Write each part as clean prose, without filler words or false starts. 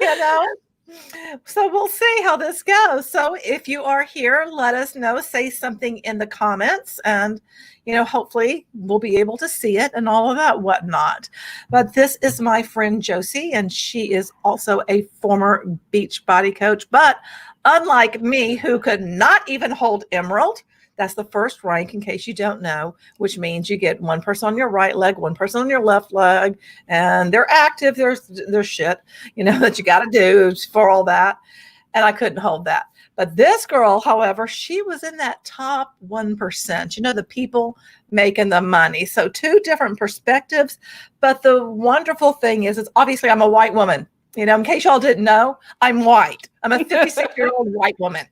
you know? So we'll see how this goes. So if you are here, let us know, say something in the comments, and hopefully we'll be able to see it and all of that whatnot. But this is my friend Josie, and she is also a former beach body coach. But unlike me, who could not even hold emerald, that's the first rank, in case you don't know, which means you get one person on your right leg, one person on your left leg, and they're active. There's shit, that you got to do for all that. And I couldn't hold that. But this girl, however, she was in that top 1%, the people making the money. So two different perspectives. But the wonderful thing is obviously I'm a white woman. In case y'all didn't know, I'm white. I'm a 56-year-old white woman.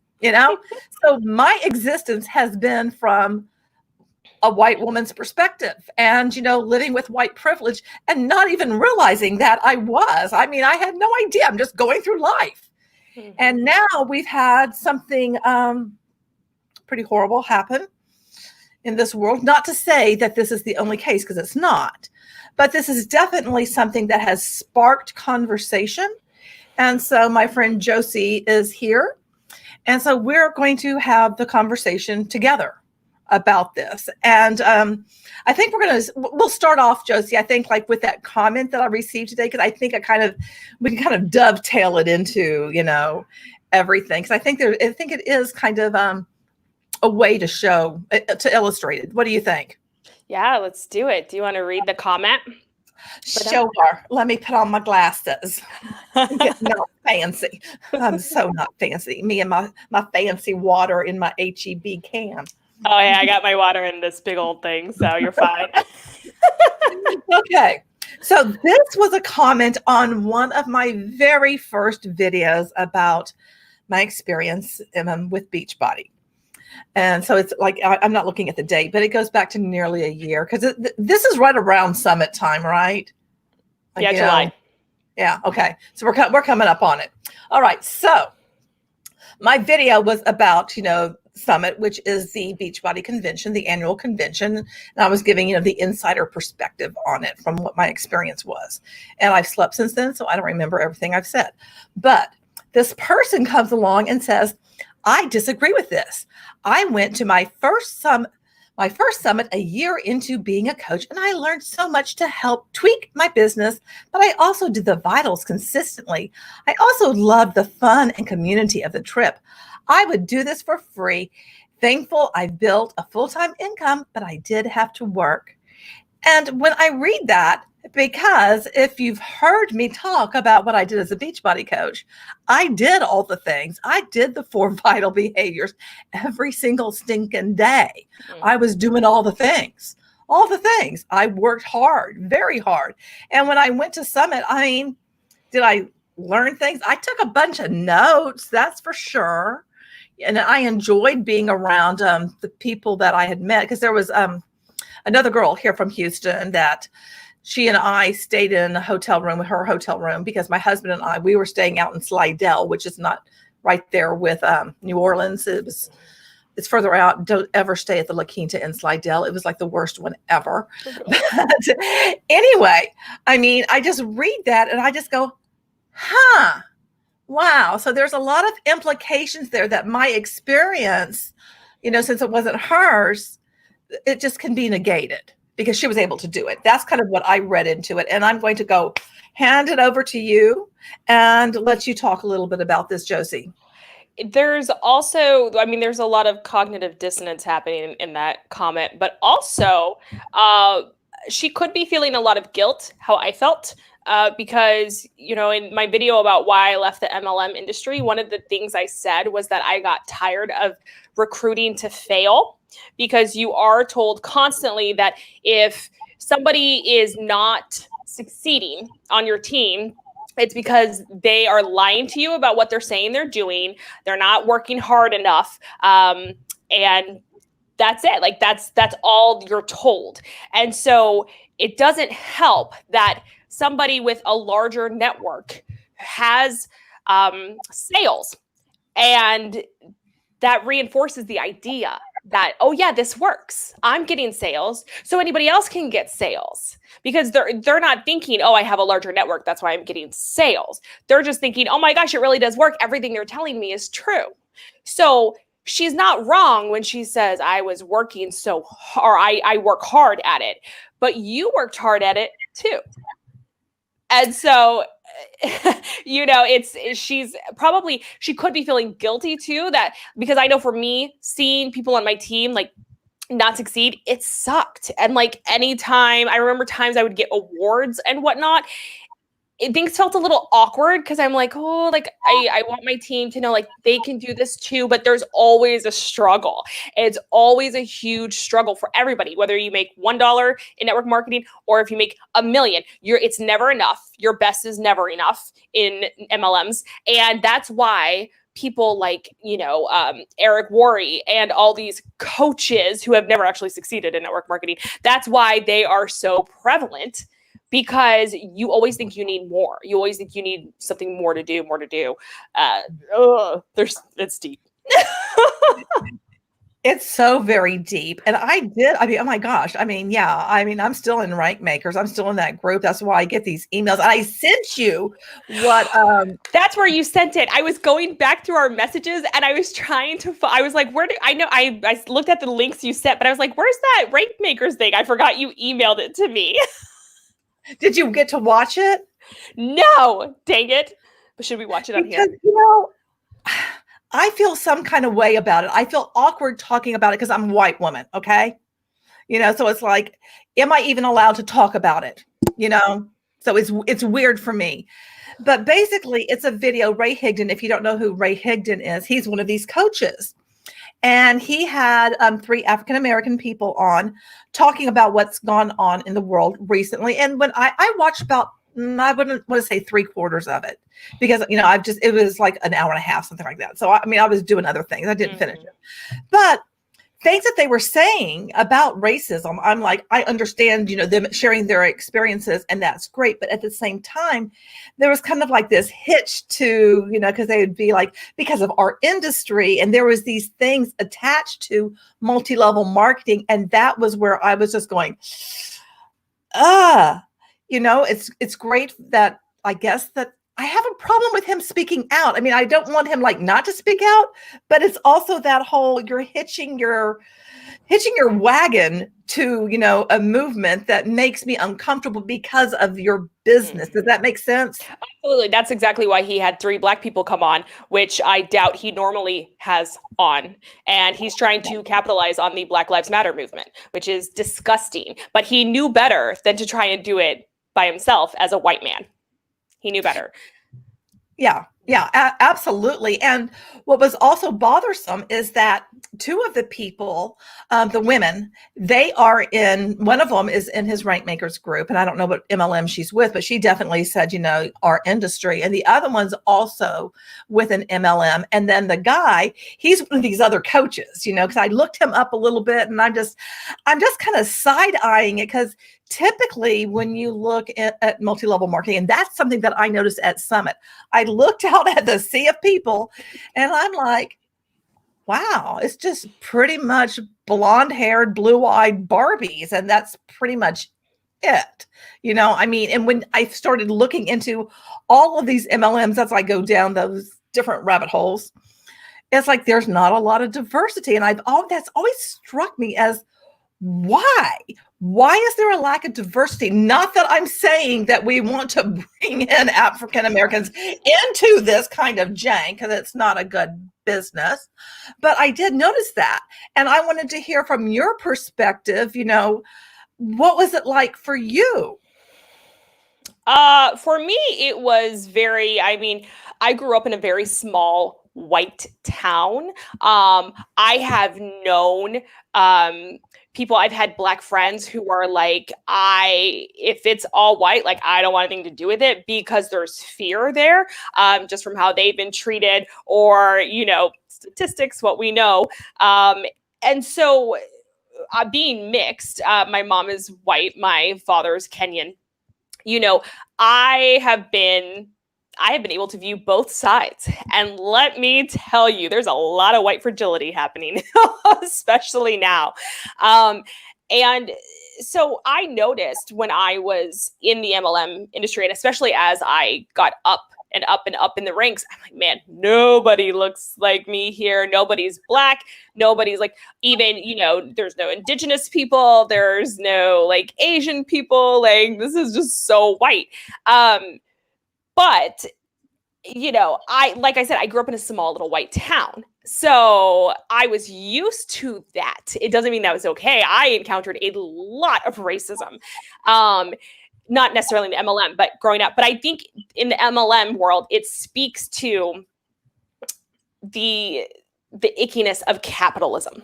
So my existence has been from a white woman's perspective and, living with white privilege and not even realizing that I had no idea. I'm just going through life. Mm-hmm. And now we've had something pretty horrible happen in this world. Not to say that this is the only case, because it's not, but this is definitely something that has sparked conversation. And so my friend Josie is here. And so we're going to have the conversation together about this. And I think we'll start off, Josie, I think like with that comment that I received today, because I think we can kind of dovetail it into, everything. Because I think it is kind of a way to to illustrate it. What do you think? Yeah, let's do it. Do you want to read the comment? Sure. Let me put on my glasses. Get not fancy. I'm so not fancy. Me and my fancy water in my HEB can. Oh yeah, I got my water in this big old thing, so you're fine. Okay. So this was a comment on one of my very first videos about my experience with Beachbody. And so it's like, I'm not looking at the date, but it goes back to nearly a year, because this is right around summit time, right? Like, yeah, July. Yeah. Okay. So we're coming up on it. All right. So my video was about, Summit, which is the Beachbody convention, the annual convention. And I was giving, the insider perspective on it from what my experience was. And I've slept since then, so I don't remember everything I've said. But this person comes along and says, I disagree with this. I went to my first summit a year into being a coach, and I learned so much to help tweak my business, but I also did the vitals consistently. I also loved the fun and community of the trip. I would do this for free. Thankful I built a full-time income, but I did have to work. And when I read that, because if you've heard me talk about what I did as a Beachbody coach, I did all the things. I did the 4 vital behaviors every single stinking day. I was doing all the things. I worked hard, very hard. And when I went to Summit, did I learn things? I took a bunch of notes, that's for sure. And I enjoyed being around the people that I had met, because there was another girl here from Houston that she and I stayed in a hotel room, her hotel room, because my husband and we were staying out in Slidell, which is not right there with New Orleans. It's further out. Don't ever stay at the La Quinta in Slidell. It was like the worst one ever. But anyway, I just read that and I just go, huh, wow. So there's a lot of implications there that my experience, since it wasn't hers, it just can be negated, because she was able to do it. That's kind of what I read into it. And I'm going to hand it over to you and let you talk a little bit about this, Josie. There's also, there's a lot of cognitive dissonance happening in that comment, but also she could be feeling a lot of guilt, how I felt, because, in my video about why I left the MLM industry, one of the things I said was that I got tired of recruiting to fail, because you are told constantly that if somebody is not succeeding on your team, it's because they are lying to you about what they're saying they're doing. They're not working hard enough. And that's it. Like that's all you're told. And so it doesn't help that somebody with a larger network has sales, and that reinforces the idea that, oh yeah, this works. I'm getting sales, so anybody else can get sales. Because they're not thinking, oh, I have a larger network, that's why I'm getting sales. They're just thinking, oh my gosh, it really does work. Everything they're telling me is true. So she's not wrong when she says I was working so hard, or I work hard at it, but you worked hard at it too. And so she could be feeling guilty too, that because I know for me, seeing people on my team like not succeed, it sucked. And like anytime, I remember times I would get awards and whatnot, things felt a little awkward because I'm like, oh, like I want my team to know like they can do this too, but there's always a struggle. It's always a huge struggle for everybody, whether you make $1 in network marketing or if you make $1 million. It's never enough. Your best is never enough in MLMs, and that's why people like Eric Worre and all these coaches who have never actually succeeded in network marketing. That's why they are so prevalent. Because you always think you need more. You always think you need something more to do. It's deep. It's so very deep. And oh my gosh. I'm still in Rank Makers. I'm still in that group. That's why I get these emails. I sent you what that's where you sent it. I was going back through our messages and I was trying to I was like, I looked at the links you sent, but I was like, where's that Rank Makers thing? I forgot you emailed it to me. Did you get to watch it? No, dang it. But should we watch it on here? I feel some kind of way about it. I feel awkward talking about it because I'm a white woman, okay? So it's like, am I even allowed to talk about it? So it's weird for me. But basically, it's a video. Ray Higdon, if you don't know who Ray Higdon is, he's one of these coaches. And he had 3 African-American people on talking about what's gone on in the world recently. And when I watched about, I wouldn't want to say 3/4 of it because, it was like an hour and a half, something like that. So, I was doing other things. I didn't finish it. But things that they were saying about racism, I'm like, I understand, them sharing their experiences, and that's great. But at the same time, there was kind of like this hitch to, because they would be like, because of our industry, and there was these things attached to multi-level marketing. And that was where I was just going, it's great that I guess that I have a problem with him speaking out. I don't want him like not to speak out, but it's also that whole you're hitching your wagon to, a movement that makes me uncomfortable because of your business. Does that make sense? Absolutely. That's exactly why he had 3 Black people come on, which I doubt he normally has on. And he's trying to capitalize on the Black Lives Matter movement, which is disgusting. But he knew better than to try and do it by himself as a white man. He knew better. Yeah, absolutely. And what was also bothersome is that 2 of the people, the women, one of them is in his Rank Makers group. And I don't know what MLM she's with, but she definitely said, our industry. And the other one's also with an MLM. And then the guy, he's one of these other coaches, because I looked him up a little bit, and I'm just kind of side eyeing it because typically when you look at multi-level marketing, and that's something that I noticed at Summit, I looked out at the sea of people and I'm like, wow, it's just pretty much blonde-haired, blue-eyed Barbies. And that's pretty much it. And when I started looking into all of these MLMs, as I go down those different rabbit holes, it's like there's not a lot of diversity. And that's always struck me as, why is there a lack of diversity? Not that I'm saying that we want to bring in African Americans into this kind of jank, because it's not a good business, but I did notice that. And I wanted to hear from your perspective, what was it like for you? For me, it was I grew up in a very small white town. I have known, people, I've had Black friends who are like, if it's all white, like I don't want anything to do with it because there's fear there, just from how they've been treated or, statistics, what we know. And so being mixed, my mom is white, my father's Kenyan. I have been I have been able to view both sides. And let me tell you, there's a lot of white fragility happening, especially now. And so I noticed when I was in the MLM industry, and especially as I got up and up and up in the ranks, I'm like, man, nobody looks like me here. Nobody's Black. Nobody's like, even, there's no indigenous people. There's no like Asian people. Like, this is just so white. But like I said, I grew up in a small little white town. So I was used to that. It doesn't mean that was okay. I encountered a lot of racism. Not necessarily in the MLM, but growing up. But I think in the MLM world, it speaks to the ickiness of capitalism.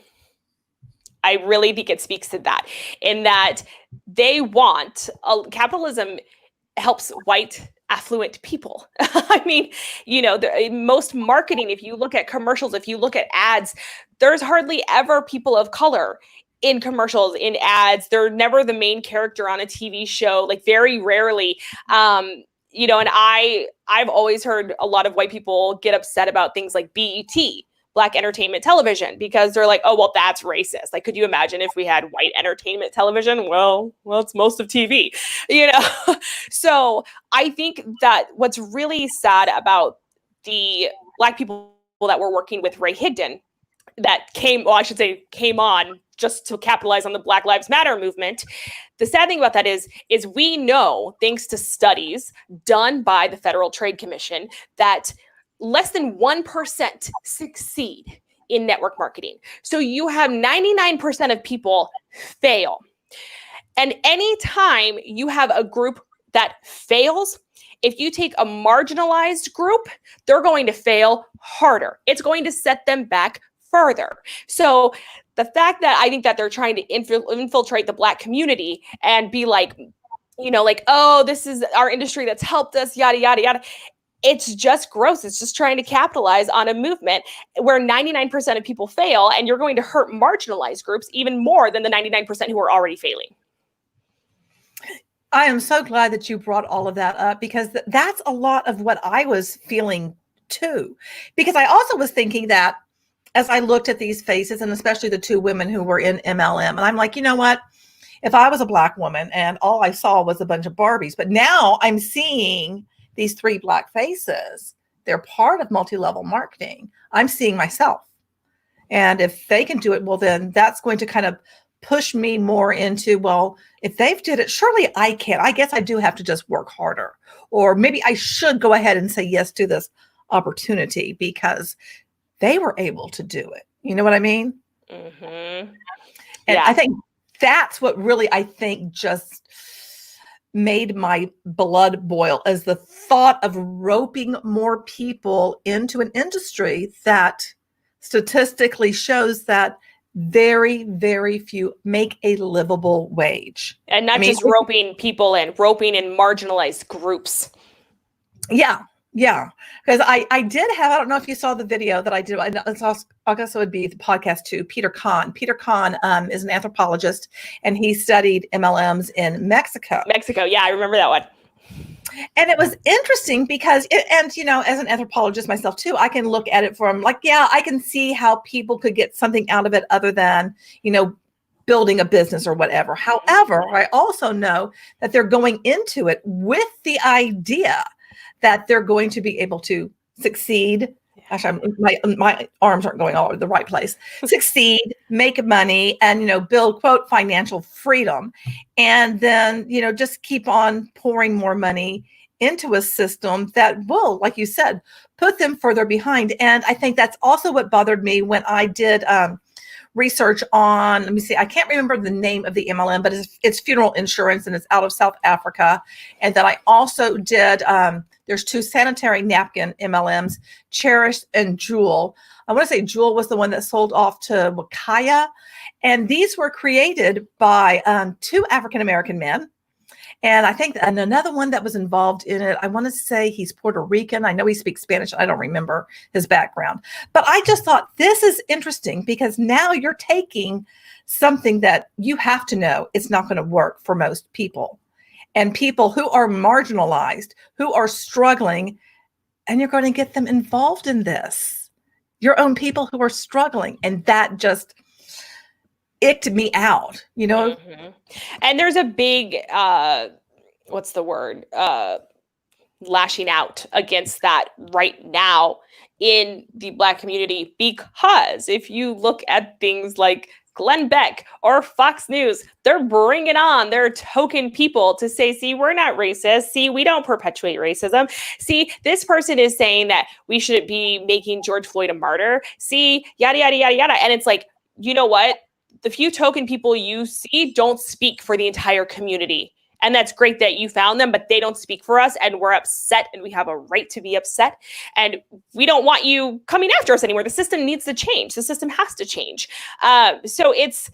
I really think it speaks to that, in that they want capitalism helps white affluent people. I mean, most marketing, if you look at commercials, if you look at ads, there's hardly ever people of color in commercials, in ads. They're never the main character on a TV show, like very rarely. And I've always heard a lot of white people get upset about things like BET, Black Entertainment Television, because they're like, oh, well, that's racist. Like, could you imagine if we had white entertainment television? Well, it's most of TV, So I think that what's really sad about the Black people that were working with Ray Higdon that came on just to capitalize on the Black Lives Matter movement. The sad thing about that is we know, thanks to studies done by the Federal Trade Commission, that less than 1% succeed in network marketing. So you have 99% of people fail. And anytime you have a group that fails, if you take a marginalized group, they're going to fail harder. It's going to set them back further. So the fact that I think that they're trying to infiltrate the Black community and be like, oh, this is our industry that's helped us, yada, yada, yada. It's just gross. It's just trying to capitalize on a movement where 99% of people fail, and you're going to hurt marginalized groups even more than the 99% who are already failing. I am so glad that you brought all of that up, because that's a lot of what I was feeling too. Because I also was thinking that as I looked at these faces, and especially the two women who were in MLM, and I'm like, you know what? If I was a Black woman and all I saw was a bunch of Barbies, but now I'm seeing these three Black faces, they're part of multi-level marketing. I'm seeing myself. And if they can do it, well, then that's going to kind of push me more into, well, if they've did it, surely I can. I guess I do have to just work harder. Or maybe I should go ahead and say yes to this opportunity because they were able to do it. You know what I mean? Mm-hmm. And yeah. I think that's what really, just made my blood boil, as the thought of roping more people into an industry that statistically shows that very, very few make a livable wage. And not just roping people in, roping in marginalized groups. Yeah. Yeah. Because I did have, I don't know if you saw the video that I did. I guess it would be the podcast too. Peter Kahn. Peter Kahn is an anthropologist, and he studied MLMs in Mexico. Yeah, I remember that one. And it was interesting because, as an anthropologist myself too, I can look at it from I can see how people could get something out of it other than, building a business or whatever. However, I also know that they're going into it with the idea that they're going to be able to succeed. Gosh, my arms aren't going all over the right place. Succeed, make money, and, build, quote, financial freedom. And then, just keep on pouring more money into a system that will, like you said, put them further behind. And I think that's also what bothered me when I did research on, let me see, I can't remember the name of the MLM, but it's funeral insurance, and it's out of South Africa. And then I also did, there's two sanitary napkin MLMs, Cherish and Jewel. I want to say Jewel was the one that sold off to Wakaya. And these were created by two African-American men. And I think and another one that was involved in it, I want to say he's Puerto Rican. I know he speaks Spanish. I don't remember his background. But I just thought this is interesting, because now you're taking something that you have to know it's not going to work for most people. And people who are marginalized, who are struggling, and you're going to get them involved in this. Your own people who are struggling. And that just icked me out, you know? Mm-hmm. And there's a big, what's the word? Lashing out against that right now in the Black community, because if you look at things like Glenn Beck or Fox News, they're bringing on their token people to say, see, we're not racist. See, we don't perpetuate racism. See, this person is saying that we should be making George Floyd a martyr. See, yada, yada, yada, yada. And it's like, you know what? The few token people you see don't speak for the entire community. And that's great that you found them, but they don't speak for us, and we're upset, and we have a right to be upset. And we don't want you coming after us anymore. The system needs to change. The system has to change. So it's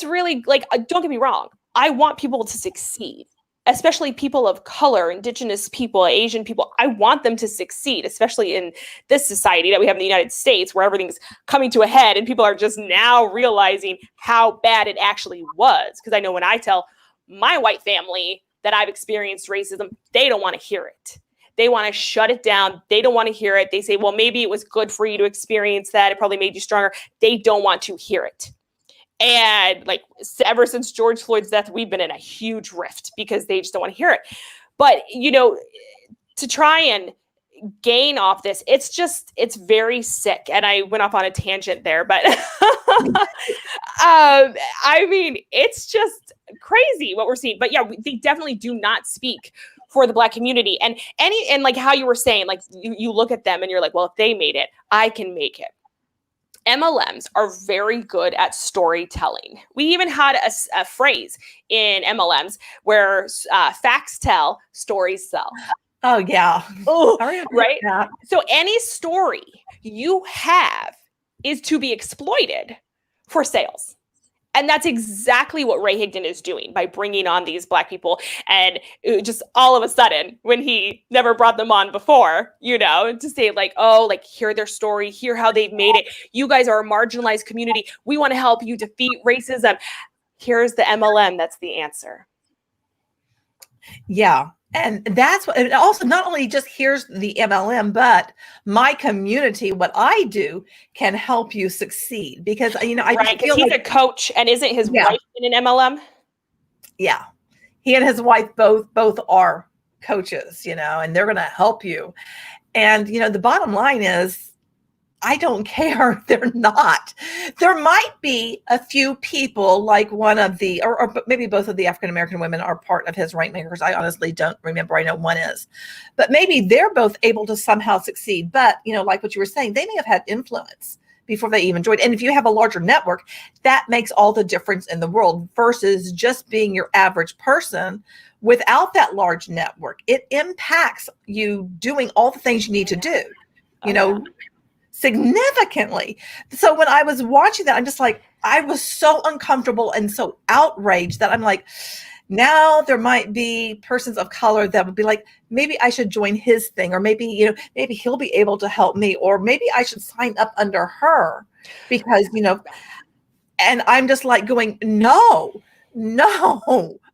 really like, don't get me wrong. I want people to succeed, especially people of color, Indigenous people, Asian people. I want them to succeed, especially in this society that we have in the United States, where everything's coming to a head and people are just now realizing how bad it actually was. Because I know when I tell my white family that I've experienced racism, they don't want to hear it. They want to shut it down. They don't want to hear it. They say, well, maybe it was good for you to experience that. It probably made you stronger. They don't want to hear it. And like ever since George Floyd's death, we've been in a huge rift because they just don't want to hear it. But, you know, to try and gain off this, it's very sick. And I went off on a tangent there, but I mean, it's just crazy what we're seeing. But yeah, they definitely do not speak for the Black community. And like how you were saying, like you look at them and you're like, well, if they made it, I can make it. MLMs are very good at storytelling. We even had a phrase in MLMs where facts tell, stories sell. Oh, yeah. Oh, right. Yeah. So any story you have is to be exploited for sales. And that's exactly what Ray Higdon is doing by bringing on these Black people. And just all of a sudden, when he never brought them on before, you know, to say like, oh, like, hear their story, hear how they've made it. You guys are a marginalized community. We want to help you defeat racism. Here's the MLM. That's the answer. Yeah. And that's what, and also not only just here's the MLM, but my community, what I do can help you succeed, because, you know, I right, because he's like a coach, and isn't his wife in an MLM? Yeah. He and his wife both are coaches, you know, and they're going to help you. And, you know, the bottom line is, I don't care. They're not. There might be a few people like one of the, or maybe both of the African-American women are part of his rainmakers. I honestly don't remember. I know one is, but maybe they're both able to somehow succeed. But, you know, like what you were saying, they may have had influence before they even joined. And if you have a larger network, that makes all the difference in the world versus just being your average person without that large network. It impacts you doing all the things you need to do, you know, significantly. So when I was watching that, I'm just like, I was so uncomfortable and so outraged that I'm like, now there might be persons of color that would be like, maybe I should join his thing, or maybe, you know, maybe he'll be able to help me, or maybe I should sign up under her because, you know, and I'm just like going, no,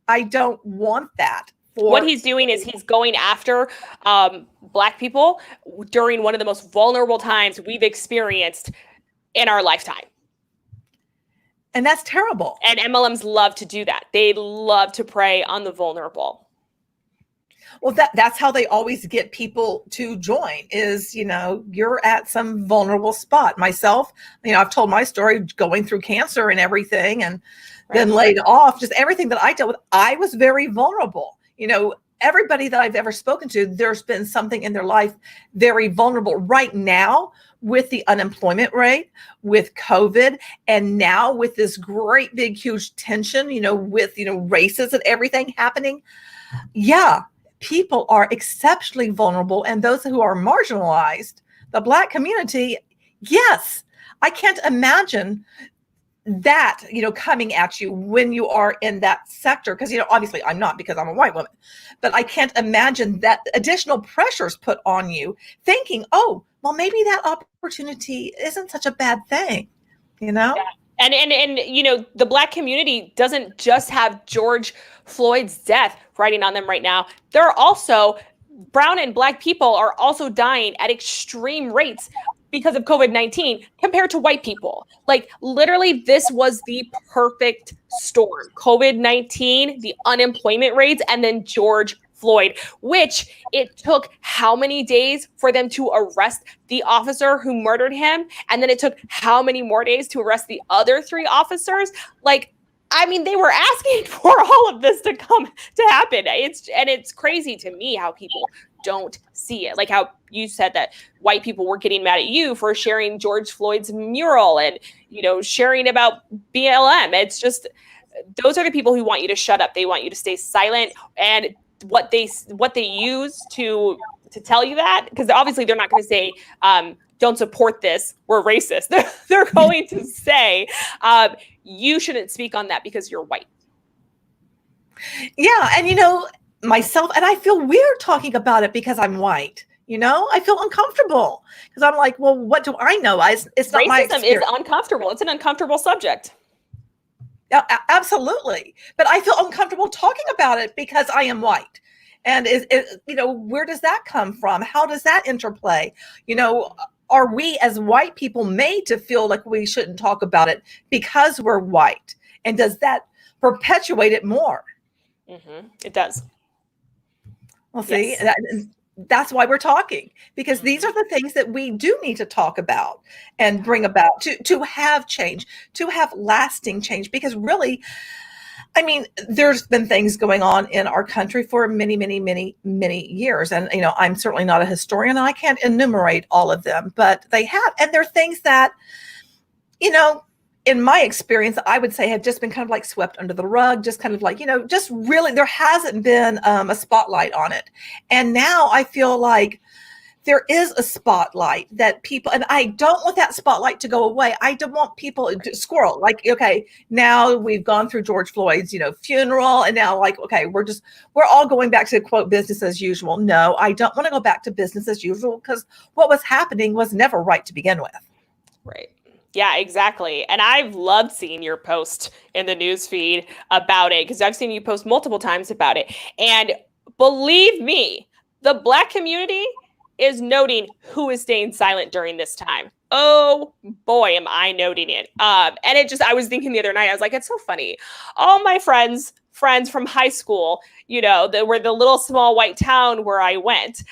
I don't want that. What he's doing is he's going after Black people during one of the most vulnerable times we've experienced in our lifetime. And that's terrible. And MLMs love to do that. They love to prey on the vulnerable. Well, that's how they always get people to join is, you know, you're at some vulnerable spot. Myself, you know, I've told my story going through cancer and everything, and then laid off, just everything that I dealt with. I was very vulnerable. You know, everybody that I've ever spoken to, there's been something in their life very vulnerable right now with the unemployment rate, with COVID, and now with this great, big, huge tension, you know, with, you know, races and everything happening. Yeah, people are exceptionally vulnerable. And those who are marginalized, the Black community, yes, I can't imagine that, you know, coming at you when you are in that sector. Because, you know, obviously I'm not, because I'm a white woman, but I can't imagine that additional pressures put on you thinking, oh, well, maybe that opportunity isn't such a bad thing, you know? Yeah. And you know, the Black community doesn't just have George Floyd's death writing on them right now. They're also brown and black people are also dying at extreme rates because of COVID-19 compared to white people. Like literally, this was the perfect storm. COVID-19, the unemployment rates, and then George Floyd, which it took how many days for them to arrest the officer who murdered him? And then it took how many more days to arrest the other 3 officers? Like, I mean, they were asking for all of this to come to happen. It's crazy to me how people don't see it. Like how you said that white people were getting mad at you for sharing George Floyd's mural and, sharing about BLM. It's just, those are the people who want you to shut up. They want you to stay silent. And what they use to tell you that, because obviously they're not going to say, don't support this, we're racist. They're going to say, you shouldn't speak on that because you're white. Yeah. And, myself, and I feel weird talking about it because I'm white. I feel uncomfortable because I'm like, well, what do I know? It's not my experience. Racism is uncomfortable. It's an uncomfortable subject. Yeah, absolutely. But I feel uncomfortable talking about it because I am white. And where does that come from? How does that interplay? Are we as white people made to feel like we shouldn't talk about it because we're white? And does that perpetuate it more? Mm-hmm. It does. Well, see, yes. That's why we're talking, because these are the things that we do need to talk about and bring about to have change, to have lasting change. Because really, I mean, there's been things going on in our country for many, many, many, many years. And, I'm certainly not a historian and I can't enumerate all of them, but they have. And they're things that, in my experience, I would say have just been kind of like swept under the rug, just kind of like, just really, there hasn't been a spotlight on it. And now I feel like there is a spotlight that people, and I don't want that spotlight to go away. I don't want people to squirrel. Like, okay, now we've gone through George Floyd's, funeral. And now like, okay, we're all going back to quote business as usual. No, I don't want to go back to business as usual because what was happening was never right to begin with. Right. Yeah, exactly. And I've loved seeing your post in the news feed about it because I've seen you post multiple times about it. And believe me, the Black community is noting who is staying silent during this time. Oh boy, am I noting it. And I was thinking the other night, I was like, it's so funny. All my friends from high school, that were the little small white town where I went,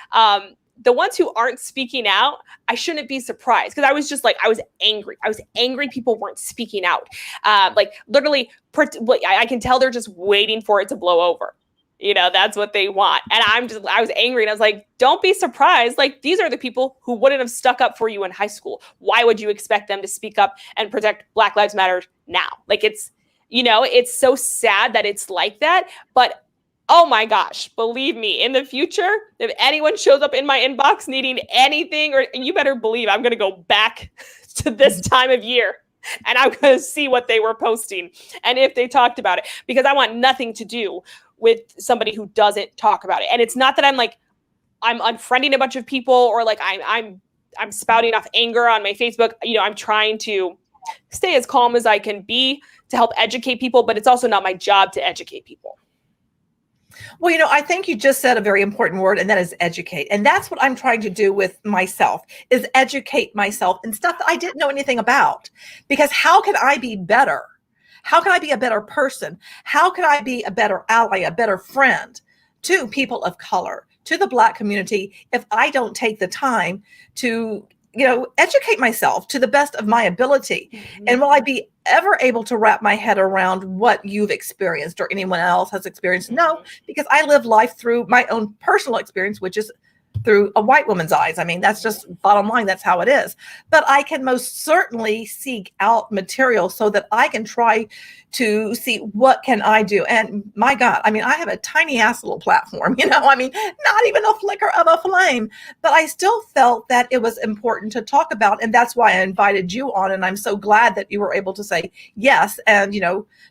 the ones who aren't speaking out, I shouldn't be surprised because I was just like, I was angry. I was angry people weren't speaking out. Like literally, I can tell they're just waiting for it to blow over. That's what they want. And I was angry and I was like, don't be surprised. Like these are the people who wouldn't have stuck up for you in high school. Why would you expect them to speak up and protect Black Lives Matter now? Like it's so sad that it's like that, but oh my gosh, believe me, in the future, if anyone shows up in my inbox needing anything, or you better believe I'm going to go back to this time of year and I'm going to see what they were posting and if they talked about it, because I want nothing to do with somebody who doesn't talk about it. And it's not that I'm unfriending a bunch of people or like I'm spouting off anger on my Facebook. I'm trying to stay as calm as I can be to help educate people, but it's also not my job to educate people. Well, I think you just said a very important word, and that is educate. And that's what I'm trying to do with myself, is educate myself in stuff that I didn't know anything about. Because how can I be better? How can I be a better person? How can I be a better ally, a better friend to people of color, to the Black community, if I don't take the time to educate myself to the best of my ability? Mm-hmm. And will I be ever able to wrap my head around what you've experienced or anyone else has experienced? No, because I live life through my own personal experience, which is through a white woman's eyes. I mean, that's just bottom line. That's how it is. But I can most certainly seek out material so that I can try to see what can I do. And my God, I mean, I have a tiny ass little platform, I mean, not even a flicker of a flame, but I still felt that it was important to talk about. And that's why I invited you on. And I'm so glad that you were able to say yes and,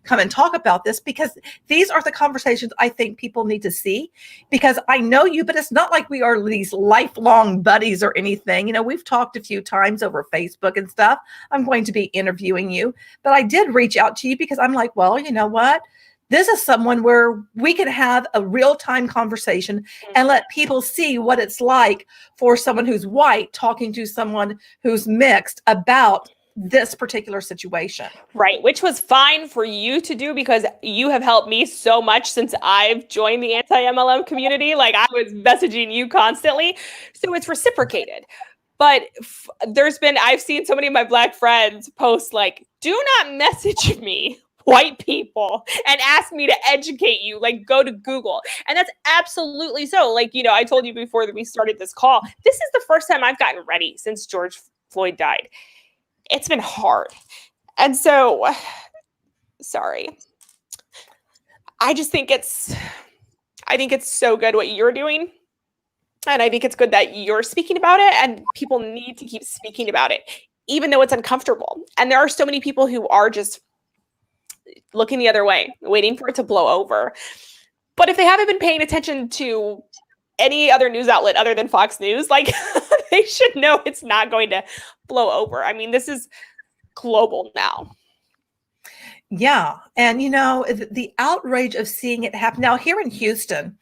come and talk about this, because these are the conversations I think people need to see, because I know you, but it's not like we are these lifelong buddies or anything. We've talked a few times over Facebook and stuff. I'm going to be interviewing you, but I did reach out to you because I'm like, well, you know what? This is someone where we can have a real-time conversation and let people see what it's like for someone who's white talking to someone who's mixed about this particular situation. Right, which was fine for you to do because you have helped me so much since I've joined the anti-MLM community. Like, I was messaging you constantly. So it's reciprocated. But I've seen so many of my Black friends post like, do not message me, white people, and ask me to educate you. Like, go to Google. And that's absolutely so. Like, I told you before that we started this call, this is the first time I've gotten ready since George Floyd died. It's been hard. And so, sorry. I think it's so good what you're doing. And I think it's good that you're speaking about it, and people need to keep speaking about it, even though it's uncomfortable. And there are so many people who are just looking the other way, waiting for it to blow over. But if they haven't been paying attention to any other news outlet other than Fox News, like, they should know it's not going to blow over. I mean, this is global now. Yeah. And, the outrage of seeing it happen. Now, here in Houston,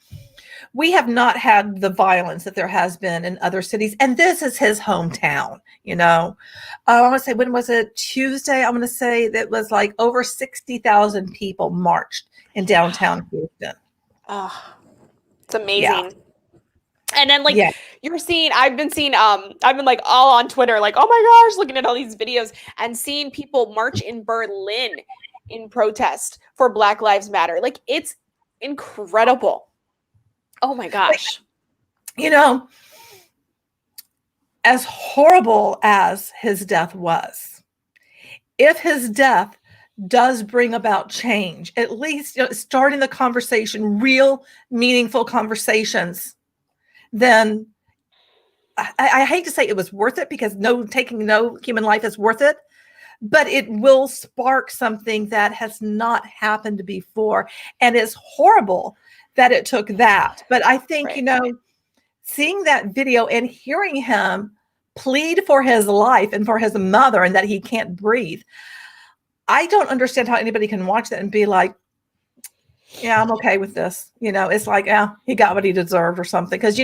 we have not had the violence that there has been in other cities. And this is his hometown, I want to say, when was it? Tuesday? I'm going to say that was like over 60,000 people marched in downtown Houston. Oh, it's amazing. Yeah. And then I've been like all on Twitter, like, oh my gosh, looking at all these videos and seeing people march in Berlin in protest for Black Lives Matter. Like, it's incredible. Oh my gosh. As horrible as his death was, if his death does bring about change, at least starting the conversation, real meaningful conversations, then I hate to say it was worth it, because taking no human life is worth it, but it will spark something that has not happened before. And it's horrible that it took that. But I think, seeing that video and hearing him plead for his life and for his mother and that he can't breathe, I don't understand how anybody can watch that and be like, yeah, I'm okay with this. It's like, yeah, he got what he deserved or something. Because,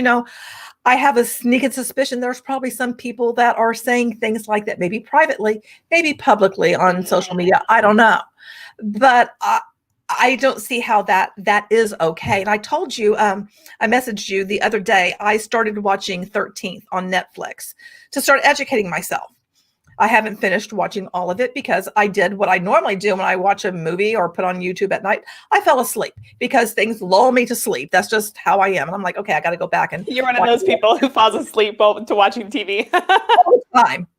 I have a sneaking suspicion there's probably some people that are saying things like that, maybe privately, maybe publicly on social media. I don't know. But I don't see how that is okay. And I told you, I messaged you the other day, I started watching 13th on Netflix to start educating myself. I haven't finished watching all of it because I did what I normally do when I watch a movie or put on YouTube at night. I fell asleep because things lull me to sleep. That's just how I am. And I'm like, okay, I got to go back. And you're one of those people who falls asleep to watching TV.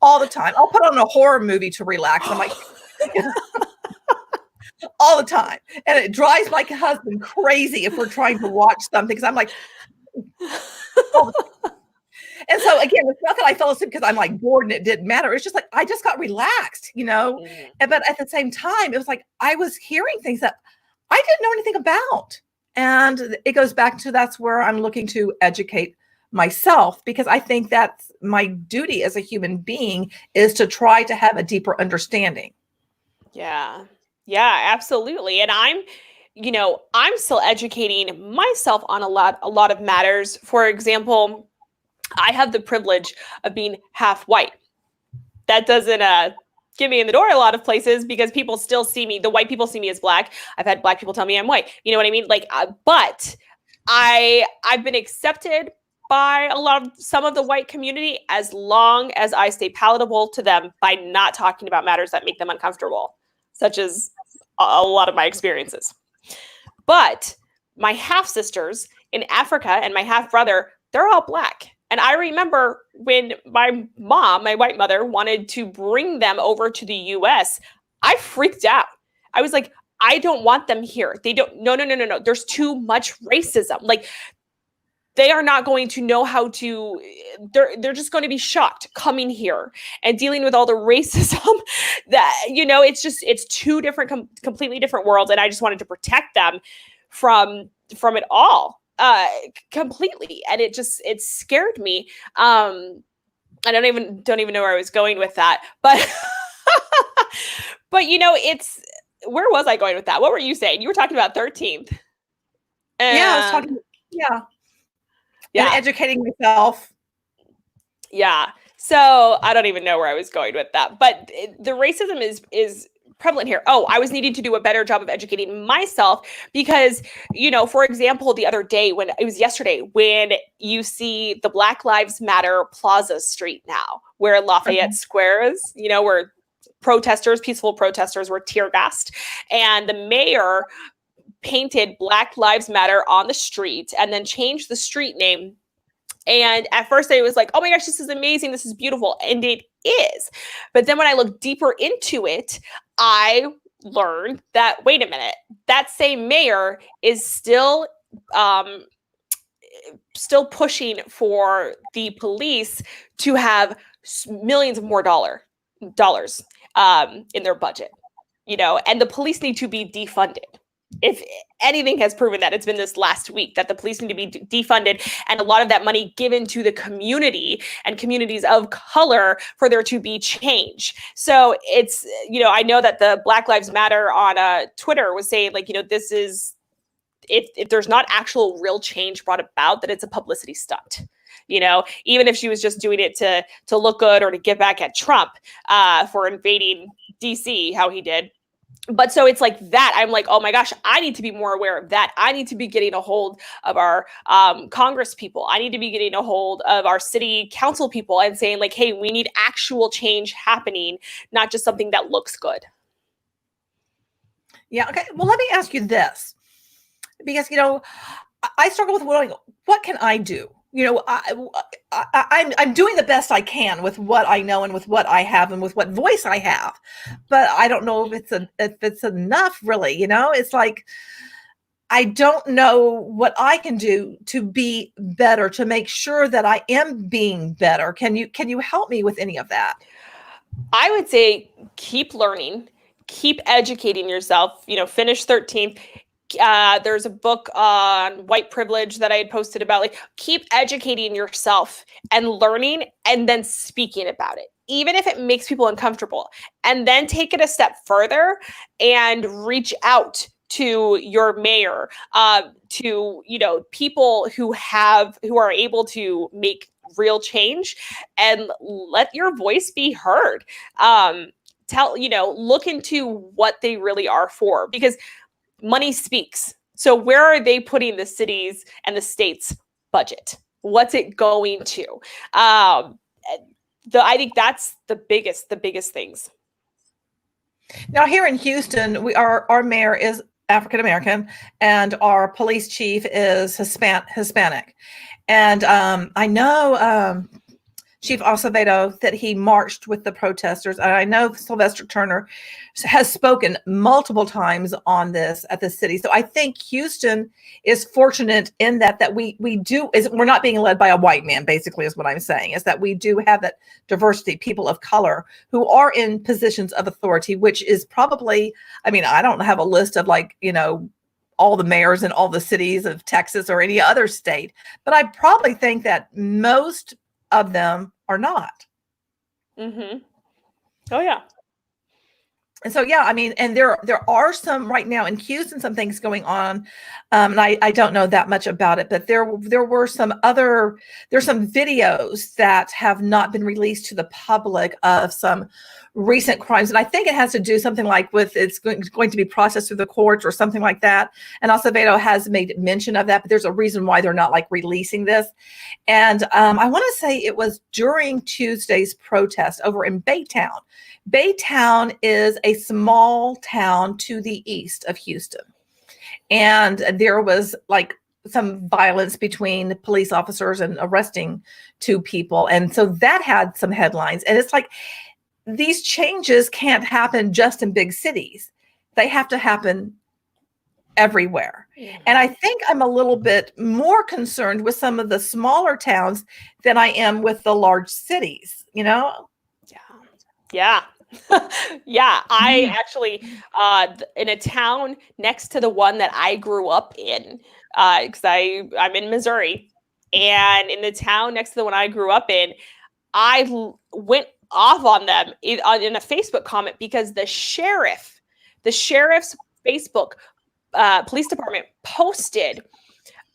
all the time. I'll put on a horror movie to relax. I'm like, all the time. And it drives my husband crazy if we're trying to watch something, because I'm like, and so again, it's not that I fell asleep because I'm like bored and it didn't matter. It's just like, I just got relaxed, but at the same time, it was like, I was hearing things that I didn't know anything about. And it goes back to, that's where I'm looking to educate myself, because I think that's my duty as a human being, is to try to have a deeper understanding. Yeah. Yeah, absolutely. And I'm still educating myself on a lot of matters. For example, I have the privilege of being half white. That doesn't get me in the door a lot of places, because people still see me. The white people see me as Black. I've had Black people tell me I'm white. You know what I mean? Like, but I've been accepted by some of the white community as long as I stay palatable to them by not talking about matters that make them uncomfortable, such as a lot of my experiences. But my half sisters in Africa and my half brother, they're all Black. And I remember when my mom, my white mother, wanted to bring them over to the US, I freaked out. I was like, I don't want them here. No. There's too much racism. Like, they are not going to know how to, they're just going to be shocked coming here and dealing with all the racism that, it's two different, completely different worlds. And I just wanted to protect them from it all. Completely. And it scared me. I don't even know where I was going with that, but, but where was I going with that? What were you saying? You were talking about 13th. Yeah, I was talking. Yeah. And educating myself. Yeah. So I don't even know where I was going with that, but the racism is prevalent here. Oh, I was needing to do a better job of educating myself because, for example, the other day yesterday, when you see the Black Lives Matter Plaza Street now, where Lafayette Square is, where peaceful protesters were tear gassed, and the mayor painted Black Lives Matter on the street and then changed the street name. And at first I was like, oh my gosh, this is amazing. This is beautiful. And it is. But then when I looked deeper into it, I learned that, wait a minute, that same mayor is still pushing for the police to have millions of more dollars in their budget, and the police need to be defunded. If anything has proven that, it's been this last week that the police need to be defunded and a lot of that money given to the community and communities of color for there to be change. So it's, I know that the Black Lives Matter on Twitter was saying like, this is, if there's not actual real change brought about, that it's a publicity stunt. Even if she was just doing it to look good or to get back at Trump for invading DC, how he did. But so it's like that. I'm like, oh my gosh, I need to be more aware of that. I need to be getting a hold of our Congress people. I need to be getting a hold of our city council people and saying like, hey, we need actual change happening, not just something that looks good. Yeah. Okay. Well, let me ask you this, because, I struggle with what can I do? I'm doing the best I can with what I know and with what I have and with what voice I have, but I don't know if it's enough, really. It's like I don't know what I can do to be better, to make sure that I am being better. Can you help me with any of that? I would say keep learning, keep educating yourself. Finish 13th. There's a book on white privilege that I had posted about, like, keep educating yourself and learning and then speaking about it, even if it makes people uncomfortable, and then take it a step further and reach out to your mayor, to, people who are able to make real change, and let your voice be heard. Look into what they really are for, because money speaks. So where are they putting the cities and the states' budget? What's it going to? I think that's the biggest things. Now here in Houston, our mayor is African American and our police chief is Hispanic. And I know Chief Acevedo that he marched with the protesters. And I know Sylvester Turner has spoken multiple times on this at the city. So I think Houston is fortunate in that we're not being led by a white man, basically, is what I'm saying, is that we do have that diversity, people of color who are in positions of authority, which is probably, I don't have a list of all the mayors in all the cities of Texas or any other state, but I probably think that most of them are not. Mm-hmm. Oh yeah. And so, yeah, and there are some right now in Houston, some things going on. And I don't know that much about it, but there's some videos that have not been released to the public of some recent crimes. And I think it has to do something like with it's going to be processed through the courts or something like that. And Acevedo has made mention of that, but there's a reason why they're not releasing this. And I want to say it was during Tuesday's protest over in Baytown. Baytown is a small town to the east of Houston. And there was some violence between police officers and arresting two people. And so that had some headlines. And it's like, these changes can't happen just in big cities. They have to happen everywhere. Yeah. And I think I'm a little bit more concerned with some of the smaller towns than I am with the large cities, Yeah. Yeah. Yeah. I actually, in a town next to the one that I grew up in, because I'm in Missouri, and in the town next to the one I grew up in, I went off on them in a Facebook comment because the sheriff the sheriff's Facebook police department posted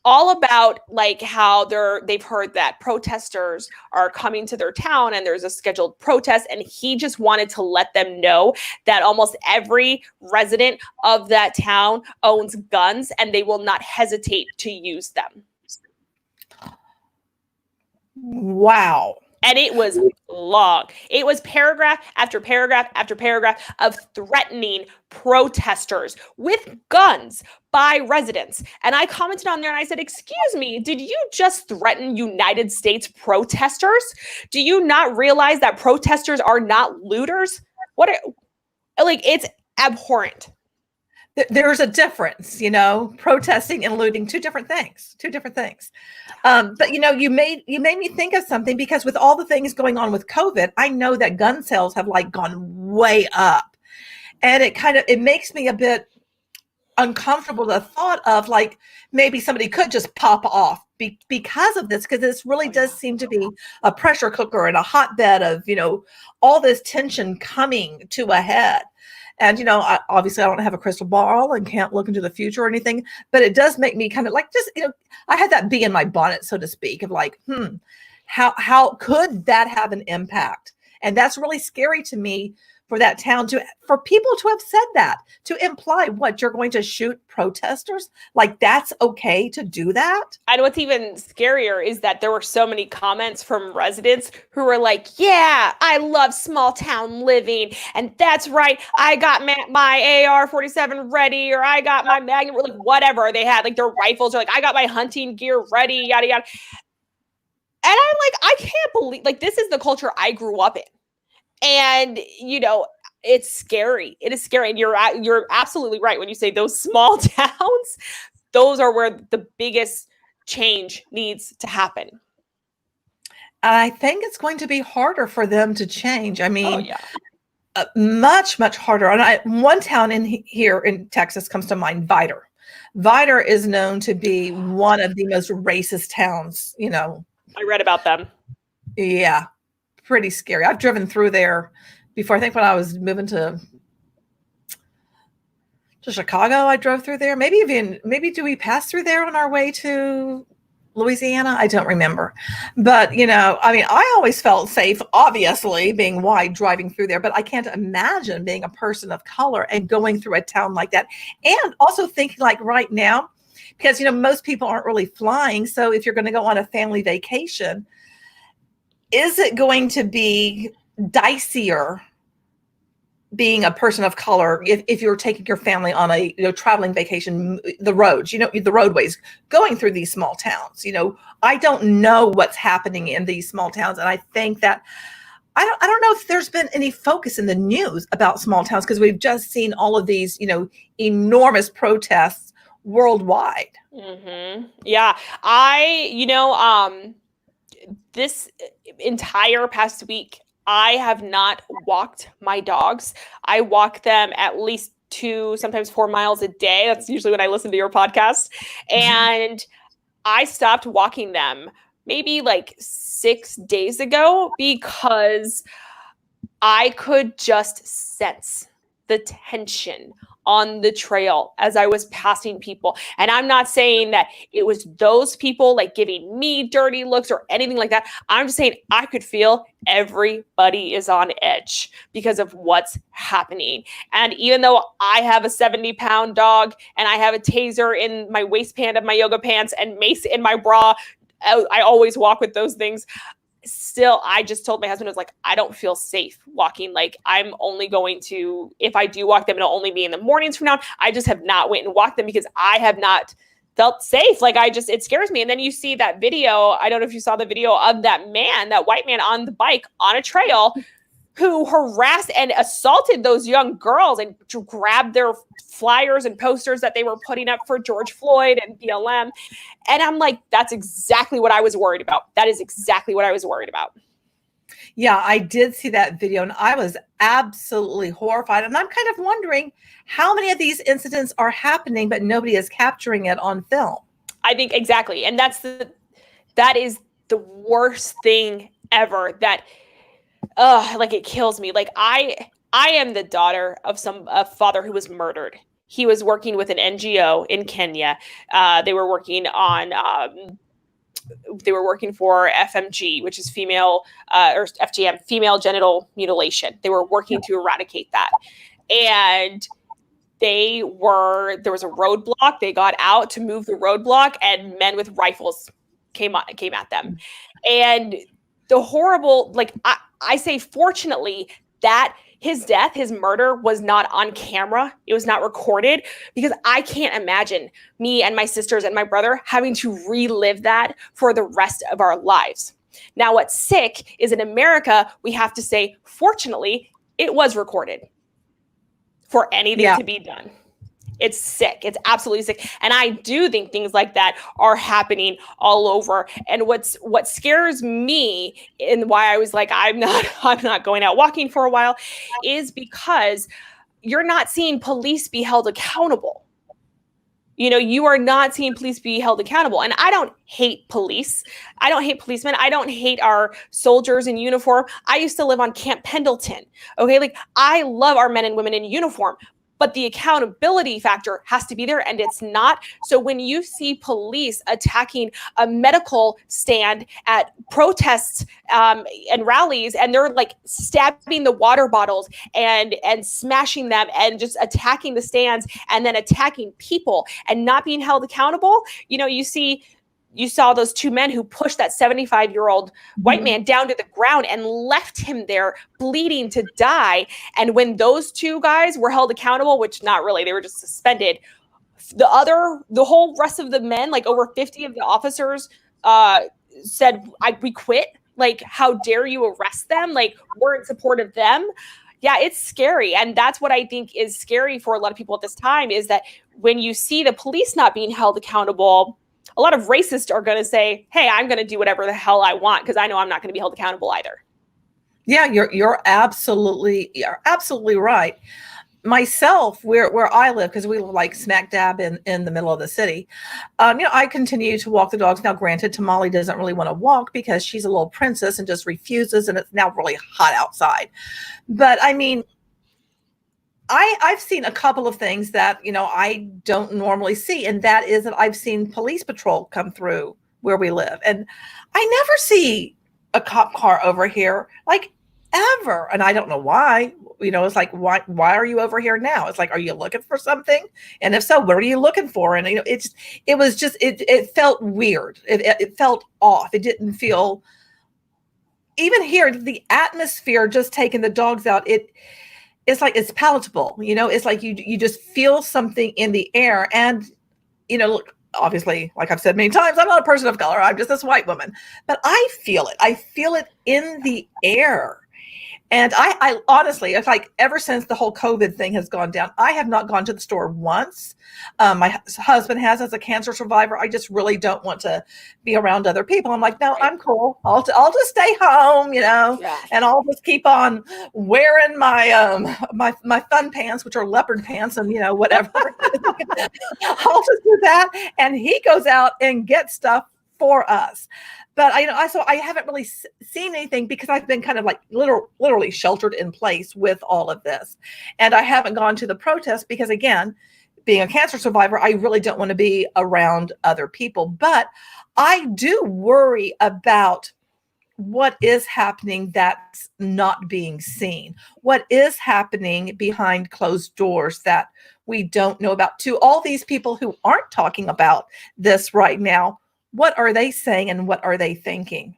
all about like how they've heard that protesters are coming to their town and there's a scheduled protest, and he just wanted to let them know that almost every resident of that town owns guns and they will not hesitate to use them. Wow. And it was long. It was paragraph after paragraph after paragraph of threatening protesters with guns by residents. And I commented on there and I said, excuse me, did you just threaten United States protesters? Do you not realize that protesters are not looters? It's abhorrent. There's a difference, protesting and looting, two different things. But you made me think of something, because with all the things going on with COVID, I know that gun sales have like gone way up, and it makes me a bit uncomfortable, the thought of like maybe somebody could just pop off because of this, because this really does seem to be a pressure cooker and a hotbed of all this tension coming to a head. And, obviously I don't have a crystal ball and can't look into the future or anything, but it does make me kind of like, just, I had that bee in my bonnet, so to speak, of like, how could that have an impact? And that's really scary to me, for that town for people to have said that, to imply what, you're going to shoot protesters? Like, that's okay to do that? And what's even scarier is that there were so many comments from residents who were like, yeah, I love small town living. And that's right. I got my AR-47 ready, or I got my Magnum, or like whatever they had, like their rifles, or like, I got my hunting gear ready, yada, yada. And I'm like, I can't believe, like, this is the culture I grew up in. And, it's scary. It is scary. And you're absolutely right when you say those small towns, those are where the biggest change needs to happen. I think it's going to be harder for them to change. I mean, much, much harder. And one town here in Texas comes to mind, Vidor. Vidor is known to be one of the most racist towns, I read about them. Yeah. Pretty scary. I've driven through there before. I think when I was moving to Chicago, I drove through there. Maybe do we pass through there on our way to Louisiana? I don't remember. But, I always felt safe, obviously, being white, driving through there. But I can't imagine being a person of color and going through a town like that. And also thinking, like, right now, because, most people aren't really flying. So if you're going to go on a family vacation, is it going to be dicier being a person of color if you're taking your family on a traveling vacation, the roads, the roadways, going through these small towns? I don't know what's happening in these small towns, and I think that I don't know if there's been any focus in the news about small towns, because we've just seen all of these enormous protests worldwide. Mm-hmm. Yeah, this entire past week, I have not walked my dogs. I walk them at least 2, sometimes 4 miles a day. That's usually when I listen to your podcast. And I stopped walking them maybe like 6 days ago, because I could just sense the tension on the trail as I was passing people. And I'm not saying that it was those people like giving me dirty looks or anything like that. I'm just saying I could feel everybody is on edge because of what's happening. And even though I have a 70-pound dog and I have a taser in my waistband of my yoga pants and mace in my bra, I always walk with those things. Still, I just told my husband, I was like, I don't feel safe walking. Like, I'm only going to, if I do walk them, it'll only be in the mornings from now on. I just have not went and walked them because I have not felt safe. Like, it scares me. And then you see that video. I don't know if you saw the video of that white man on the bike on a trail who harassed and assaulted those young girls and grabbed their flyers and posters that they were putting up for George Floyd and BLM. And I'm like, that's exactly what I was worried about. That is exactly what I was worried about. Yeah, I did see that video and I was absolutely horrified. And I'm kind of wondering how many of these incidents are happening, but nobody is capturing it on film. I think exactly. And that is the worst thing ever, that like, it kills me. Like, I am the daughter of a father who was murdered. He was working with an NGO in Kenya. They were working for FMG, which is female or FGM, female genital mutilation. They were working to eradicate that. And there was a roadblock. They got out to move the roadblock, and men with rifles came at them. And the horrible, like I say, fortunately, that his death, his murder was not on camera. It was not recorded, because I can't imagine me and my sisters and my brother having to relive that for the rest of our lives. Now, what's sick is in America, we have to say, fortunately, it was recorded for anything to be done. It's sick. It's absolutely sick. And I do think things like that are happening all over. And what scares me, and why I was like, I'm not going out walking for a while, is you're not seeing police be held accountable. You are not seeing police be held accountable. And I don't hate police. I don't hate policemen. I don't hate our soldiers in uniform. I used to live on Camp Pendleton. Okay. Like, I love our men and women in uniform, but the accountability factor has to be there, and it's not. So when you see police attacking a medical stand at protests and rallies, and they're like stabbing the water bottles and smashing them and just attacking the stands and then attacking people and not being held accountable, you saw those two men who pushed that 75-year-old white man down to the ground and left him there bleeding to die. And when those two guys were held accountable, which not really, they were just suspended, the whole rest of the men, like over 50 of the officers, said, we quit. Like, how dare you arrest them? Like, we're in support of them. Yeah, it's scary. And that's what I think is scary for a lot of people at this time, is that when you see the police not being held accountable, a lot of racists are going to say, hey, I'm going to do whatever the hell I want, because I know I'm not going to be held accountable either. Yeah, you're absolutely right. Myself, where I live, because we live like smack dab in the middle of the city, I continue to walk the dogs. Now, granted, Tamale doesn't really want to walk because she's a little princess and just refuses, and it's now really hot outside. But I mean, I've seen a couple of things that, I don't normally see. And that is that I've seen police patrol come through where we live. And I never see a cop car over here, like, ever. And I don't know why. It's like, why are you over here now? It's like, are you looking for something? And if so, what are you looking for? And, it felt weird. It felt off. It didn't feel, even here, the atmosphere, just taking the dogs out, it's like, it's palatable, it's like you just feel something in the air. And, look, obviously, like I've said many times, I'm not a person of color. I'm just this white woman, but I feel it in the air. And I honestly, it's like, ever since the whole COVID thing has gone down, I have not gone to the store once. My husband has, as a cancer survivor. I just really don't want to be around other people. I'm like, no, I'm cool. I'll just stay home, and I'll just keep on wearing my fun pants, which are leopard pants, and whatever. I'll just do that. And he goes out and gets stuff for us. But I haven't really seen anything, because I've been kind of like literally sheltered in place with all of this. And I haven't gone to the protest because, again, being a cancer survivor, I really don't want to be around other people. But I do worry about what is happening that's not being seen. What is happening behind closed doors that we don't know about? To all these people who aren't talking about this right now, what are they saying and what are they thinking?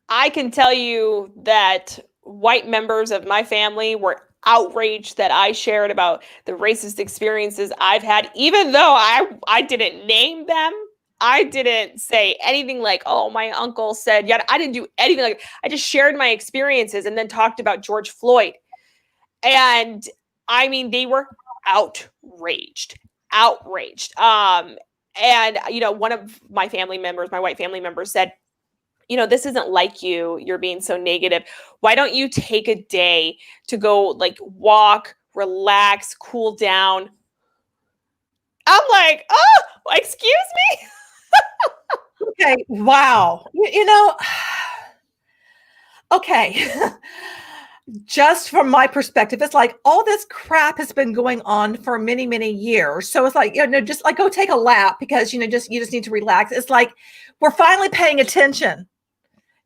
I can tell you that white members of my family were outraged that I shared about the racist experiences I've had, even though I didn't name them. I didn't say anything like, oh, my uncle said, yeah, I didn't do anything like, I just shared my experiences and then talked about George Floyd. And I mean, they were outraged. And, one of my family members, my white family members, said, this isn't like you. You're being so negative. Why don't you take a day to go, like, walk, relax, cool down? I'm like, oh, excuse me? Okay. Wow. Okay. just from my perspective, it's like all this crap has been going on for many, many years. So it's like, just like go take a lap because, you just need to relax. It's like we're finally paying attention.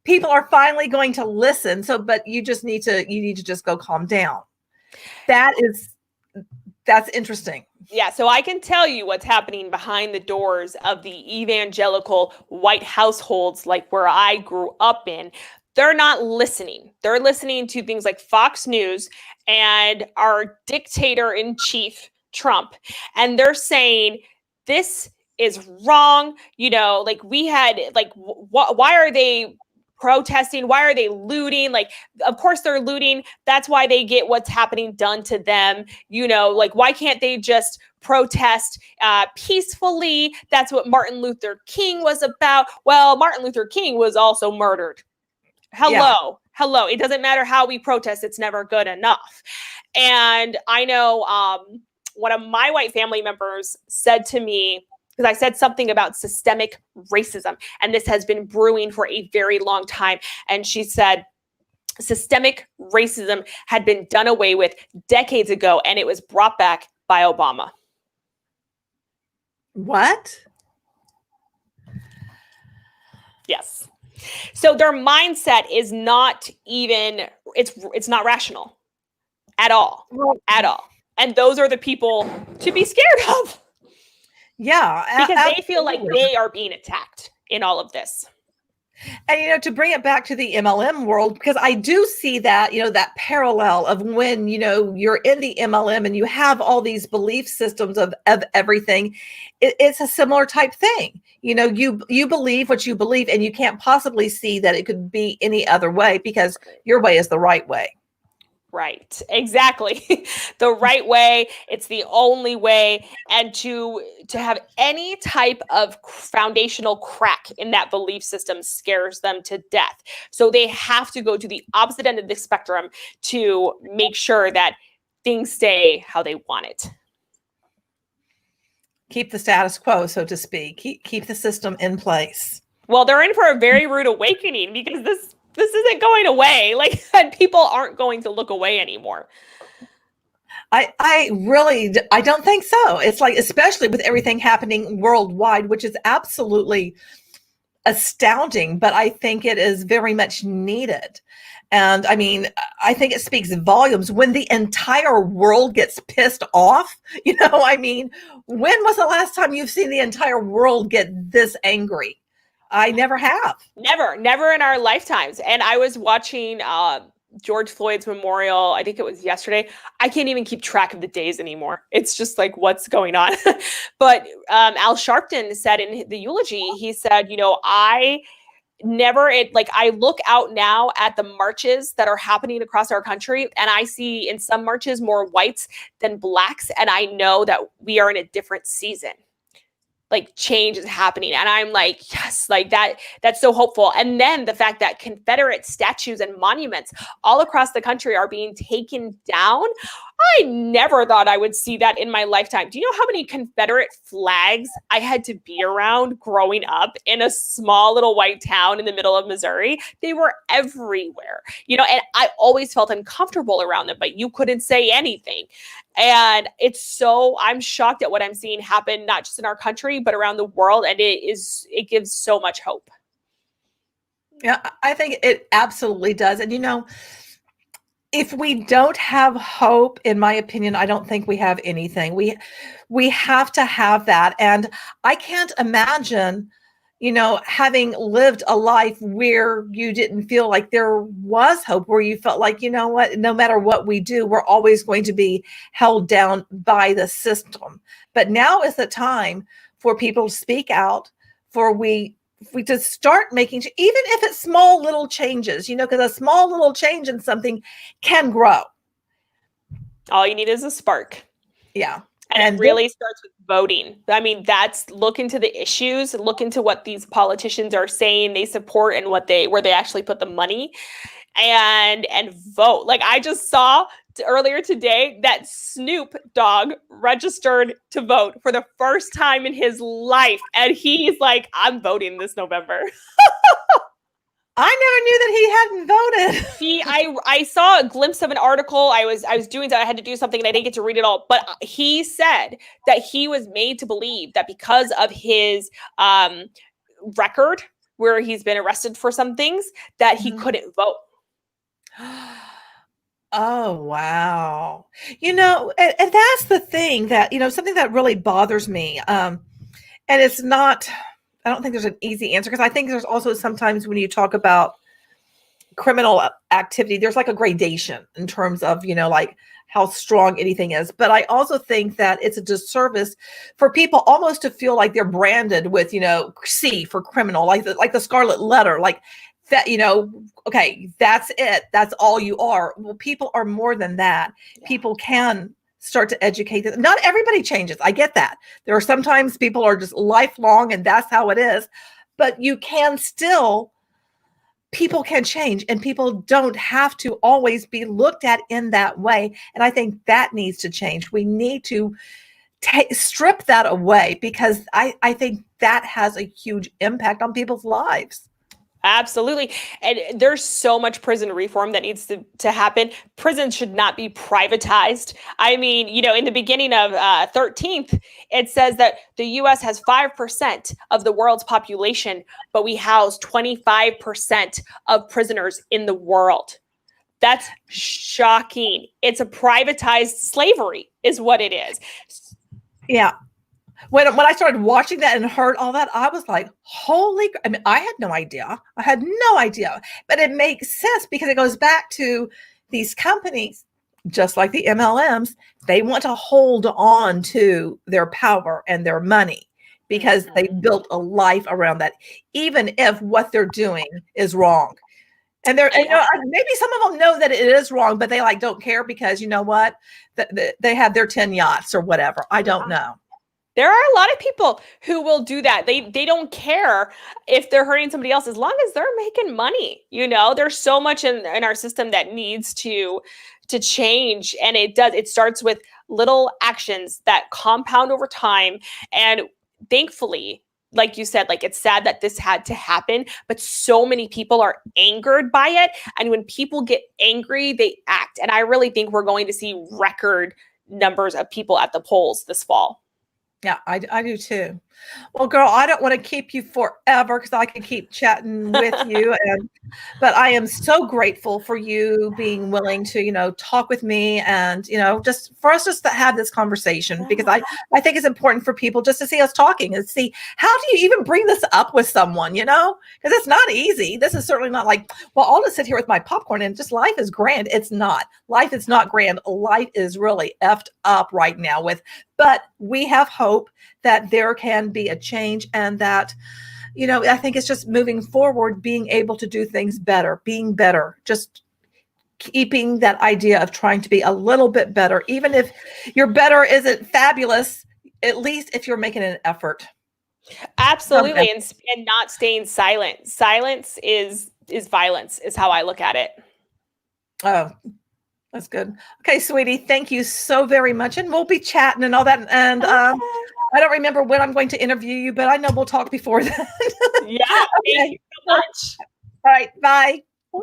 People are finally going to listen. So, but you need to just go calm down. That's interesting. Yeah, so I can tell you what's happening behind the doors of the evangelical white households like where I grew up in. They're not listening. They're listening to things like Fox News and our dictator in chief, Trump. And they're saying this is wrong. Like we had, like, why are they protesting? Why are they looting? Like, of course they're looting. That's why they get what's happening done to them. Like, why can't they just protest peacefully? That's what Martin Luther King was about. Well, Martin Luther King was also murdered. Hello. It doesn't matter how we protest. It's never good enough. And I know one of my white family members said to me, because I said something about systemic racism, and this has been brewing for a very long time. And she said, systemic racism had been done away with decades ago, and it was brought back by Obama. What? Yes. So their mindset is not even, it's not rational at all, And those are the people to be scared of. Yeah. Because they feel like they are being attacked in all of this. And, to bring it back to the MLM world, because I do see that, that parallel of when, you're in the MLM and you have all these belief systems of everything, it's a similar type thing. You believe what you believe and you can't possibly see that it could be any other way because your way is the right way. Right. Exactly. The right way. It's the only way. And to have any type of foundational crack in that belief system scares them to death. So they have to go to the opposite end of the spectrum to make sure that things stay how they want it. Keep the status quo, so to speak. Keep the system in place. Well, they're in for a very rude awakening because this isn't going away. Like, and people aren't going to look away anymore. I don't think so. It's like, especially with everything happening worldwide, which is absolutely astounding, but I think it is very much needed. And I mean, I think it speaks volumes when the entire world gets pissed off. I mean, when was the last time you've seen the entire world get this angry? I never have. Never in our lifetimes. And I was watching George Floyd's memorial. I think it was yesterday. I can't even keep track of the days anymore. It's just like, what's going on? But Al Sharpton said in the eulogy, he said, I look out now at the marches that are happening across our country, and I see in some marches more whites than blacks. And I know that we are in a different season. Like, change is happening. And I'm like, yes, like that's so hopeful. And then the fact that Confederate statues and monuments all across the country are being taken down. I never thought I would see that in my lifetime. Do you know how many Confederate flags I had to be around growing up in a small little white town in the middle of Missouri? They were everywhere, and I always felt uncomfortable around them, but you couldn't say anything. And I'm shocked at what I'm seeing happen, not just in our country, but around the world. And it gives so much hope. Yeah, I think it absolutely does. And, if we don't have hope, in my opinion, I don't think we have anything. We have to have that. And I can't imagine, having lived a life where you didn't feel like there was hope, where you felt like, what, no matter what we do, we're always going to be held down by the system. But now is the time for people to speak out, for we to start making, even if it's small little changes, because a small little change in something can grow. All you need is a spark. Yeah. And it really starts with voting. I mean, look into the issues, look into what these politicians are saying they support and where they actually put the money, and vote. Like, I just saw earlier today that Snoop Dogg registered to vote for the first time in his life. And he's like, I'm voting this November. I never knew that he hadn't voted. I saw a glimpse of an article. I was doing that. I had to do something and I didn't get to read it all. But he said that he was made to believe that because of his record, where he's been arrested for some things, that he couldn't vote. Oh, wow. And that's the thing that, something that really bothers me. And it's not, I don't think there's an easy answer, because I think there's also sometimes when you talk about criminal activity, there's like a gradation in terms of, like how strong anything is. But I also think that it's a disservice for people almost to feel like they're branded with, C for criminal, like the scarlet letter, like that, okay, that's it. That's all you are. Well, people are more than that. Yeah. People can start to educate them. Not everybody changes. I get that. There are sometimes people are just lifelong and that's how it is. But you can still, people can change, and people don't have to always be looked at in that way. And I think that needs to change. We need to strip that away, because I think that has a huge impact on people's lives. Absolutely. And there's so much prison reform that needs to happen. Prisons should not be privatized. I mean, in the beginning of 13th, it says that the U.S. has 5% of the world's population, but we house 25% of prisoners in the world. That's shocking. It's a privatized slavery is what it is. Yeah. When I started watching that and heard all that, I was like, holy, I mean, I had no idea. But it makes sense, because it goes back to these companies, just like the MLMs, they want to hold on to their power and their money, because they built a life around that, even if what they're doing is wrong. And maybe some of them know that it is wrong, but they don't care, because you know what? They have their 10 yachts or whatever. I don't know. There are a lot of people who will do that. They don't care if they're hurting somebody else, as long as they're making money. There's so much in our system that needs to change. And it does. It starts with little actions that compound over time. And thankfully, like you said, it's sad that this had to happen, but so many people are angered by it. And when people get angry, they act. And I really think we're going to see record numbers of people at the polls this fall. Yeah, I do too. Well, girl, I don't want to keep you forever, because I can keep chatting with you. But I am so grateful for you being willing to, talk with me, and, just for us just to have this conversation, because I think it's important for people just to see us talking and see, how do you even bring this up with someone, because it's not easy. This is certainly not like, well, I'll just sit here with my popcorn and just life is grand. It's not. Life is not grand. Life is really effed up right now but we have hope that there can be a change, and that, I think it's just moving forward, being able to do things better, being better, just keeping that idea of trying to be a little bit better, even if your better isn't fabulous, at least if you're making an effort. Absolutely. And not staying silent. Silence is violence, is how I look at it. Oh, that's good. Okay, sweetie, thank you so very much. And we'll be chatting and all that. And I don't remember when I'm going to interview you, but I know we'll talk before then. Yeah, thank you so much. All right, bye. Bye.